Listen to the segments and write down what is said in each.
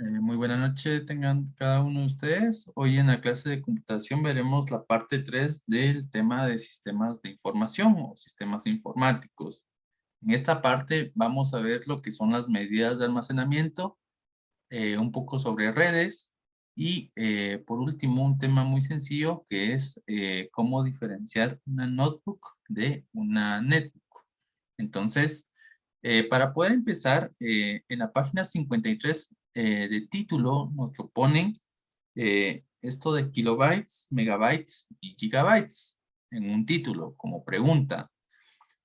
Muy buena noche tengan cada uno de ustedes. Hoy en la clase de computación veremos la parte 3 del tema de sistemas de información o sistemas informáticos. En esta parte vamos a ver lo que son las medidas de almacenamiento, un poco sobre redes y por último un tema muy sencillo que es cómo diferenciar una notebook de una netbook. Entonces, para poder empezar, en la página 53 de título nos lo ponen esto de kilobytes, megabytes y gigabytes en un título como pregunta.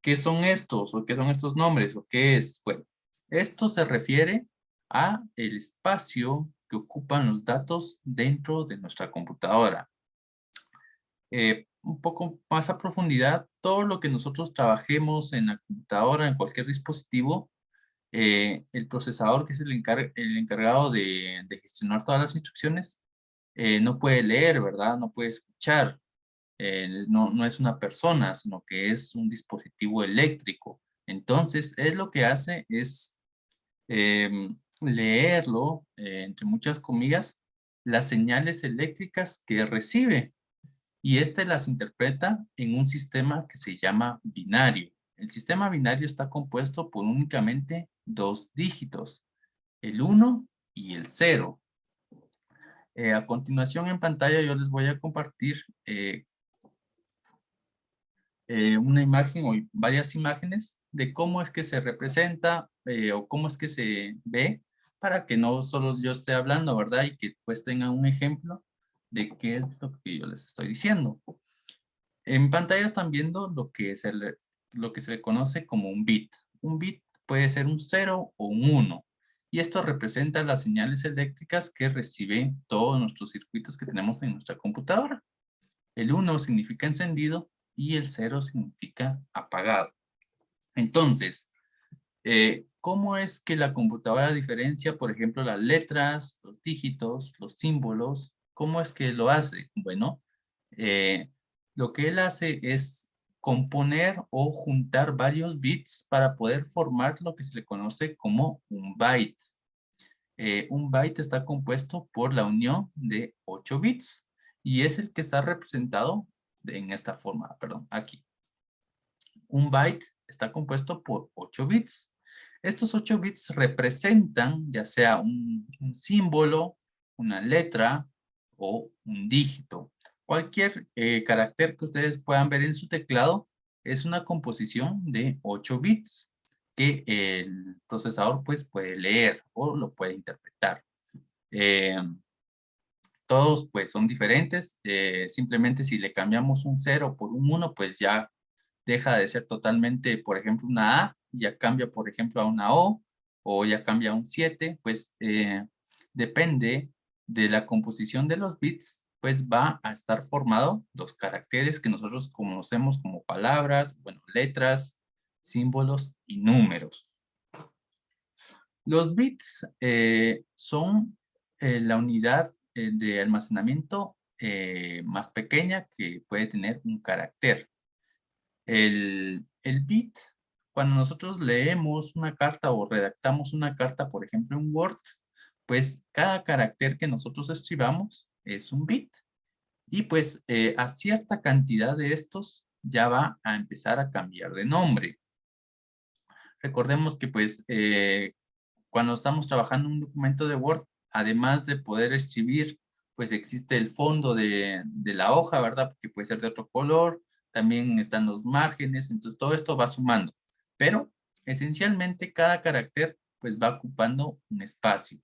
¿Qué son estos o qué son estos nombres o qué es? Bueno, esto se refiere a el espacio que ocupan los datos dentro de nuestra computadora. Un poco más a profundidad, todo lo que nosotros trabajemos en la computadora, en cualquier dispositivo, el procesador, que es el encargado de gestionar todas las instrucciones, no puede leer, ¿verdad? No puede escuchar. No es una persona, sino que es un dispositivo eléctrico. Entonces, él lo que hace es leerlo, entre muchas comillas, las señales eléctricas que recibe y este las interpreta en un sistema que se llama binario. El sistema binario está compuesto por únicamente dos dígitos, el 1 y el 0. A continuación en pantalla yo les voy a compartir una imagen o varias imágenes de cómo es que se representa o cómo es que se ve para que no solo yo esté hablando, ¿verdad? Y que pues tengan un ejemplo de qué es lo que yo les estoy diciendo. En pantalla están viendo lo que se le conoce como un bit. Un bit puede ser un 0 o un 1. Y esto representa las señales eléctricas que reciben todos nuestros circuitos que tenemos en nuestra computadora. El 1 significa encendido y el 0 significa apagado. Entonces, ¿cómo es que la computadora diferencia, por ejemplo, las letras, los dígitos, los símbolos? ¿Cómo es que lo hace? Bueno, eh, lo que él hace es componer o juntar varios bits para poder formar lo que se le conoce como un byte. Un byte está compuesto por la unión de 8 bits y es el que está representado en esta forma, perdón, aquí. Un byte está compuesto por 8 bits. Estos 8 bits representan ya sea un símbolo, una letra o un dígito. Cualquier carácter que ustedes puedan ver en su teclado es una composición de 8 bits que el procesador pues puede leer o lo puede interpretar. Eh, todos pues son diferentes, simplemente si le cambiamos un 0 por un 1 pues ya deja de ser totalmente, por ejemplo, una A, ya cambia, por ejemplo, a una o ya cambia a un 7, pues depende de la composición de los bits, pues va a estar formado los caracteres que nosotros conocemos como palabras, bueno, letras, símbolos y números. Los bits son la unidad de almacenamiento más pequeña que puede tener un carácter. El bit, cuando nosotros leemos una carta o redactamos una carta, por ejemplo, en Word, pues cada carácter que nosotros escribamos es un bit. Y pues a cierta cantidad de estos ya va a empezar a cambiar de nombre. Recordemos que pues cuando estamos trabajando en un documento de Word, además de poder escribir, pues existe el fondo de la hoja, ¿verdad? Que puede ser de otro color, también están los márgenes, entonces todo esto va sumando. Pero esencialmente cada carácter pues va ocupando un espacio.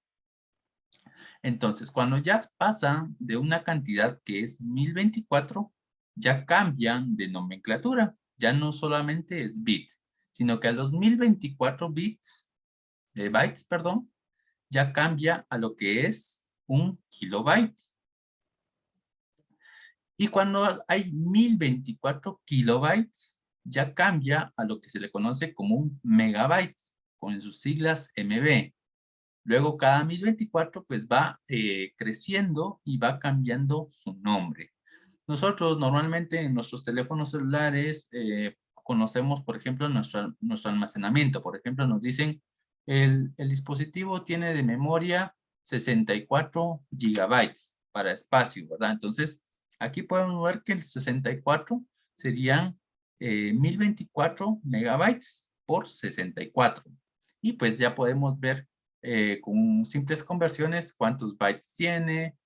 Entonces, cuando ya pasan de una cantidad que es 1024, ya cambian de nomenclatura. Ya no solamente es bit, sino que a los 1024 bytes, perdón, ya cambia a lo que es un kilobyte. Y cuando hay 1024 kilobytes, ya cambia a lo que se le conoce como un megabyte, con sus siglas MB. Luego cada 1024 pues va creciendo y va cambiando su nombre. Nosotros normalmente en nuestros teléfonos celulares conocemos, por ejemplo, nuestro almacenamiento. Por ejemplo, nos dicen el dispositivo tiene de memoria 64 gigabytes para espacio, ¿verdad? Entonces, aquí podemos ver que el 64 serían 1024 megabytes por 64. Y pues ya podemos ver con simples conversiones cuántos bytes tiene,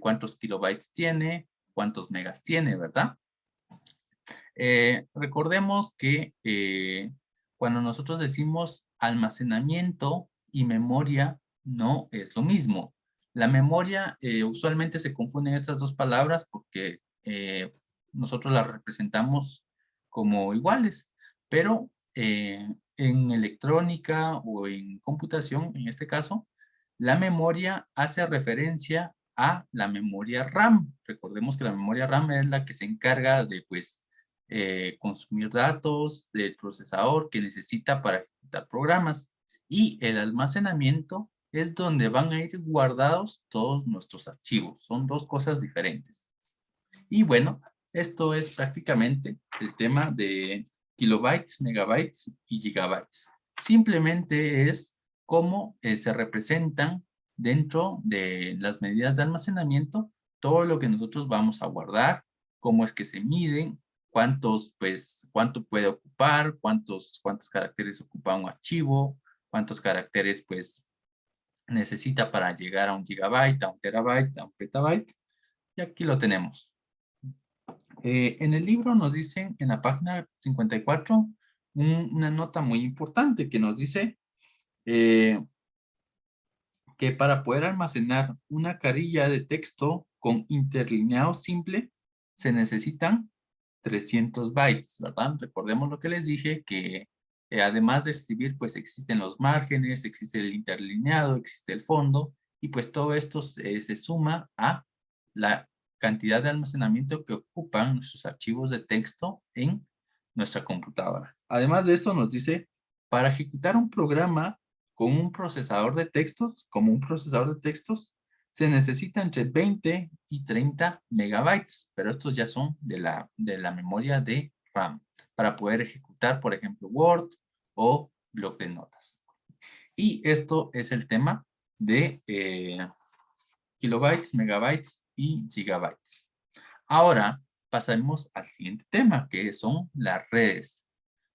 cuántos kilobytes tiene, cuántos megas tiene, ¿verdad? Recordemos que cuando nosotros decimos almacenamiento y memoria, no es lo mismo. La memoria, usualmente se confunden estas dos palabras porque nosotros las representamos como iguales, pero en electrónica o en computación, en este caso, la memoria hace referencia a la memoria RAM. Recordemos que la memoria RAM es la que se encarga de, pues, consumir datos del procesador que necesita para ejecutar programas. Y el almacenamiento es donde van a ir guardados todos nuestros archivos. Son dos cosas diferentes. Y bueno, esto es prácticamente el tema de kilobytes, megabytes y gigabytes. Simplemente es cómo se representan dentro de las medidas de almacenamiento todo lo que nosotros vamos a guardar, cómo es que se miden, cuánto puede ocupar, cuántos caracteres ocupa un archivo, cuántos caracteres pues necesita para llegar a un gigabyte, a un terabyte, a un petabyte. Y aquí lo tenemos. En el libro nos dicen en la página 54 una nota muy importante que nos dice eh, que para poder almacenar una carilla de texto con interlineado simple se necesitan 300 bytes, ¿verdad? Recordemos lo que les dije, que además de escribir, pues existen los márgenes, existe el interlineado, existe el fondo, y pues todo esto se suma a la cantidad de almacenamiento que ocupan nuestros archivos de texto en nuestra computadora. Además de esto nos dice, para ejecutar un programa con un procesador de textos, como un procesador de textos, se necesita entre 20 y 30 megabytes, pero estos ya son de la memoria de RAM, para poder ejecutar, por ejemplo, Word o bloc de notas. Y esto es el tema de kilobytes, megabytes y gigabytes. Ahora pasemos al siguiente tema, que son las redes.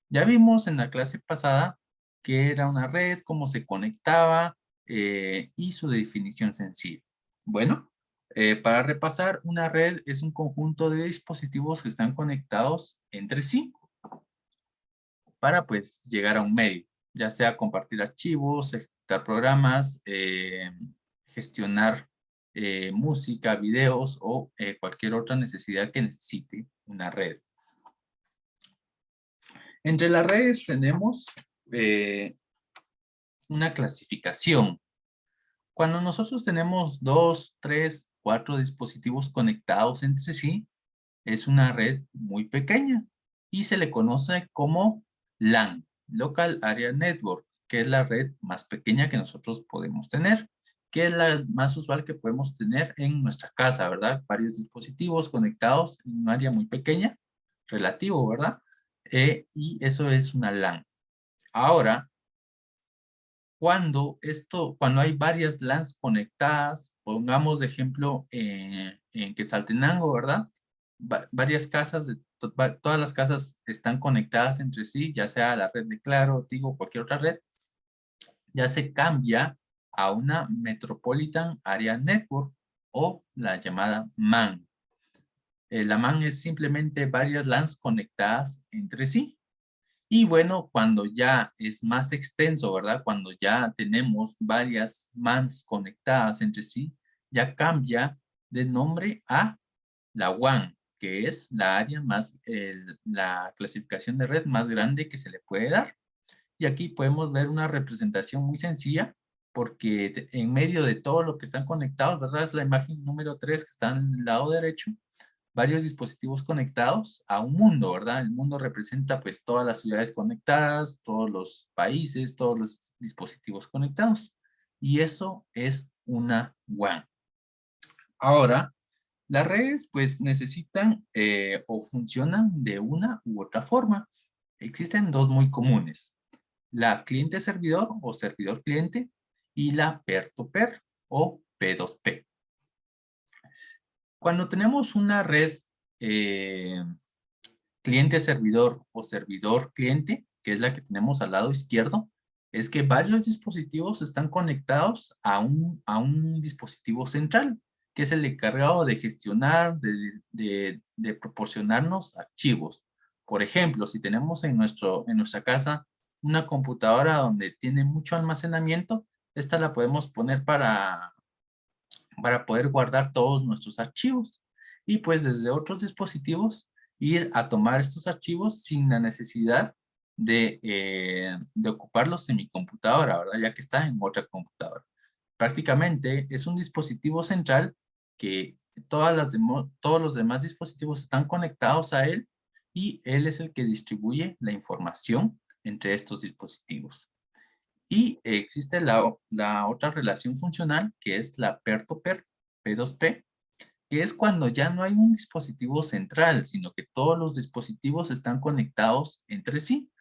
Ya vimos en la clase pasada qué era una red, cómo se conectaba y su definición sencilla. Bueno, para repasar, una red es un conjunto de dispositivos que están conectados entre sí para pues llegar a un medio, ya sea compartir archivos, ejecutar programas, gestionar música, videos o cualquier otra necesidad que necesite una red. Entre las redes tenemos una clasificación. Cuando nosotros tenemos 2, 3, 4 dispositivos conectados entre sí, es una red muy pequeña y se le conoce como LAN, Local Area Network, que es la red más pequeña que nosotros podemos tener, que es la más usual que podemos tener en nuestra casa, ¿verdad? Varios dispositivos conectados en un área muy pequeña, relativo, ¿verdad? Y eso es una LAN. Ahora, cuando hay varias LANs conectadas, pongamos de ejemplo en Quetzaltenango, ¿verdad? Varias casas, todas las casas están conectadas entre sí, ya sea la red de Claro, Tigo, cualquier otra red, ya se cambia a una Metropolitan Area Network o la llamada MAN. La MAN es simplemente varias LANs conectadas entre sí. Y bueno, cuando ya es más extenso, ¿verdad? Cuando ya tenemos varias MANs conectadas entre sí, ya cambia de nombre a la WAN, que es la área más, la clasificación de red más grande que se le puede dar. Y aquí podemos ver una representación muy sencilla, porque en medio de todo lo que están conectados, ¿verdad? Es la imagen número 3 que está en el lado derecho, varios dispositivos conectados a un mundo, ¿verdad? El mundo representa pues todas las ciudades conectadas, todos los países, todos los dispositivos conectados. Y eso es una WAN. Ahora, las redes pues necesitan o funcionan de una u otra forma. Existen dos muy comunes. La cliente-servidor o servidor-cliente y la peer-to-peer o P2P. Cuando tenemos una red cliente-servidor o servidor-cliente, que es la que tenemos al lado izquierdo, es que varios dispositivos están conectados a un dispositivo central, que es el encargado de gestionar, de proporcionarnos archivos. Por ejemplo, si tenemos en nuestra casa una computadora donde tiene mucho almacenamiento, esta la podemos poner para poder guardar todos nuestros archivos. Y pues desde otros dispositivos ir a tomar estos archivos sin la necesidad de ocuparlos en mi computadora, ¿verdad? Ya que está en otra computadora. Prácticamente es un dispositivo central que todos los demás dispositivos están conectados a él y él es el que distribuye la información entre estos dispositivos. Y existe la otra relación funcional que es la peer-to-peer, P2P, que es cuando ya no hay un dispositivo central, sino que todos los dispositivos están conectados entre sí.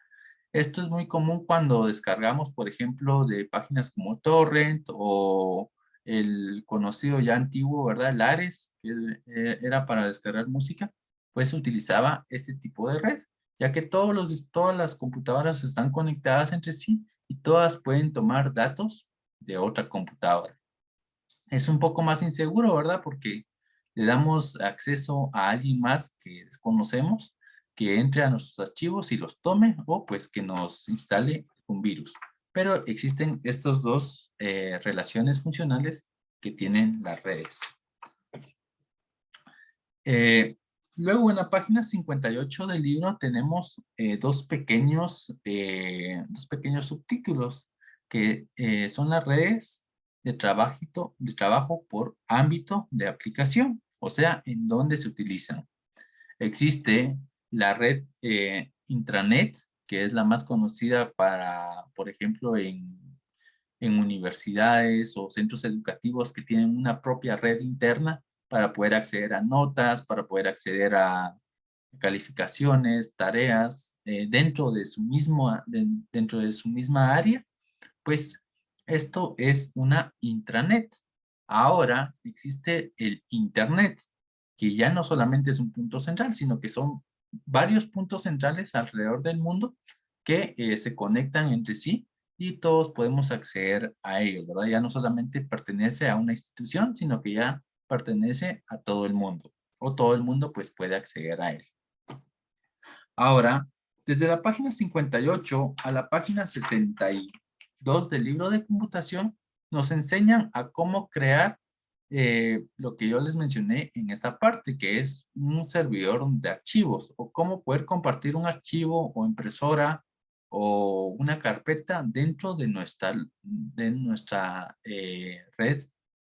Esto es muy común cuando descargamos, por ejemplo, de páginas como Torrent o el conocido ya antiguo, ¿verdad? El Ares, que era para descargar música, pues utilizaba este tipo de red, ya que todas las computadoras están conectadas entre sí y todas pueden tomar datos de otra computadora. Es un poco más inseguro, ¿verdad? Porque le damos acceso a alguien más que desconocemos, que entre a nuestros archivos y los tome, o pues que nos instale un virus. Pero existen estas dos relaciones funcionales que tienen las redes. Luego en la página 58 del libro tenemos dos pequeños subtítulos que son las redes de trabajo por ámbito de aplicación, o sea, en dónde se utilizan. Existe la red intranet, que es la más conocida para, por ejemplo, en universidades o centros educativos que tienen una propia red interna para poder acceder a notas, para poder acceder a calificaciones, tareas dentro de su misma área, pues esto es una intranet. Ahora existe el internet, que ya no solamente es un punto central, sino que son varios puntos centrales alrededor del mundo que se conectan entre sí y todos podemos acceder a ellos, ¿verdad? Ya no solamente pertenece a una institución, sino que ya pertenece a todo el mundo, o todo el mundo pues puede acceder a él. Ahora, desde la página 58 a la página 62 del libro de computación, nos enseñan a cómo crear lo que yo les mencioné en esta parte, que es un servidor de archivos, o cómo poder compartir un archivo o impresora o una carpeta dentro de nuestra red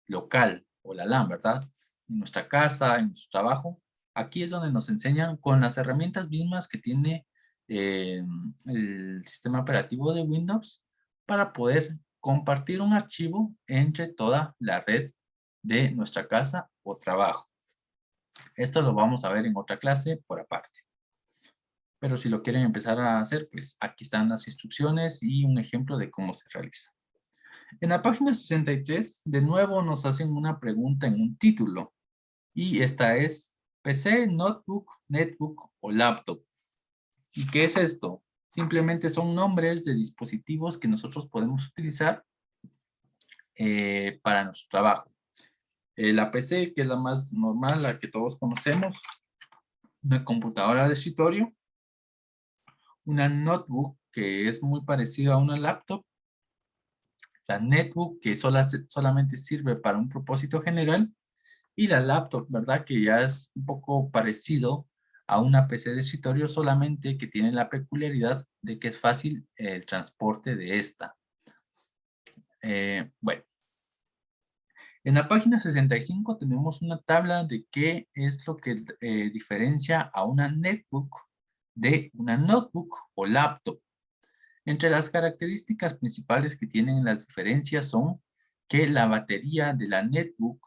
local o la LAN, ¿verdad? En nuestra casa, en nuestro trabajo. Aquí es donde nos enseñan con las herramientas mismas que tiene el sistema operativo de Windows para poder compartir un archivo entre toda la red de nuestra casa o trabajo. Esto lo vamos a ver en otra clase por aparte. Pero si lo quieren empezar a hacer, pues aquí están las instrucciones y un ejemplo de cómo se realiza. En la página 63, de nuevo nos hacen una pregunta en un título. Y esta es PC, notebook, netbook o laptop. ¿Y qué es esto? Simplemente son nombres de dispositivos que nosotros podemos utilizar para nuestro trabajo. La PC, que es la más normal, la que todos conocemos. Una computadora de escritorio. Una notebook, que es muy parecida a una laptop. La netbook, que solamente sirve para un propósito general. Y la laptop, ¿verdad? Que ya es un poco parecido a una PC de escritorio, solamente que tiene la peculiaridad de que es fácil el transporte de esta. Bueno, en la página 65 tenemos una tabla de qué es lo que diferencia a una netbook de una notebook o laptop. Entre las características principales que tienen las diferencias son que la batería de la netbook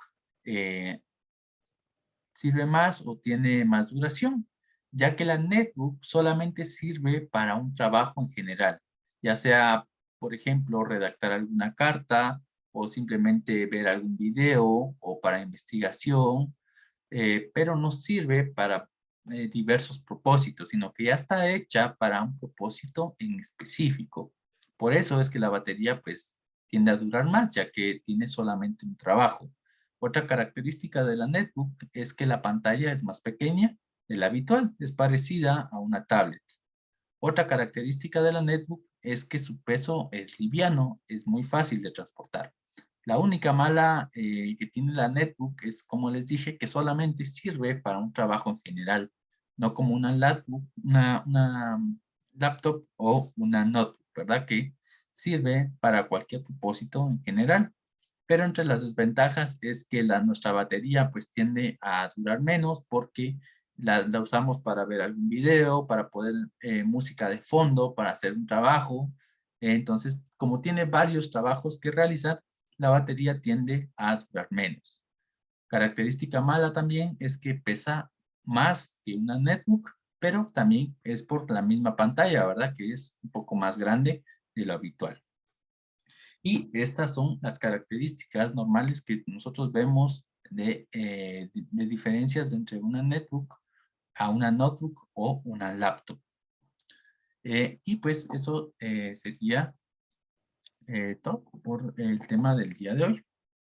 sirve más o tiene más duración, ya que la netbook solamente sirve para un trabajo en general, ya sea, por ejemplo, redactar alguna carta o simplemente ver algún video o para investigación, pero no sirve para diversos propósitos, sino que ya está hecha para un propósito en específico. Por eso es que la batería pues tiende a durar más, ya que tiene solamente un trabajo. Otra característica de la netbook es que la pantalla es más pequeña de la habitual, es parecida a una tablet. Otra característica de la netbook es que su peso es liviano, es muy fácil de transportar. La única mala que tiene la netbook es, como les dije, que solamente sirve para un trabajo en general, no como una una laptop o una notebook, ¿verdad? Que sirve para cualquier propósito en general. Pero entre las desventajas es que nuestra batería pues tiende a durar menos porque la usamos para ver algún video, para poder música de fondo, para hacer un trabajo. Entonces, como tiene varios trabajos que realizar, la batería tiende a durar menos. Característica mala también es que pesa más que una netbook, pero también es por la misma pantalla, ¿verdad? Que es un poco más grande de lo habitual. Y estas son las características normales que nosotros vemos de diferencias entre una netbook a una notebook o una laptop. Y pues eso sería todo por el tema del día de hoy.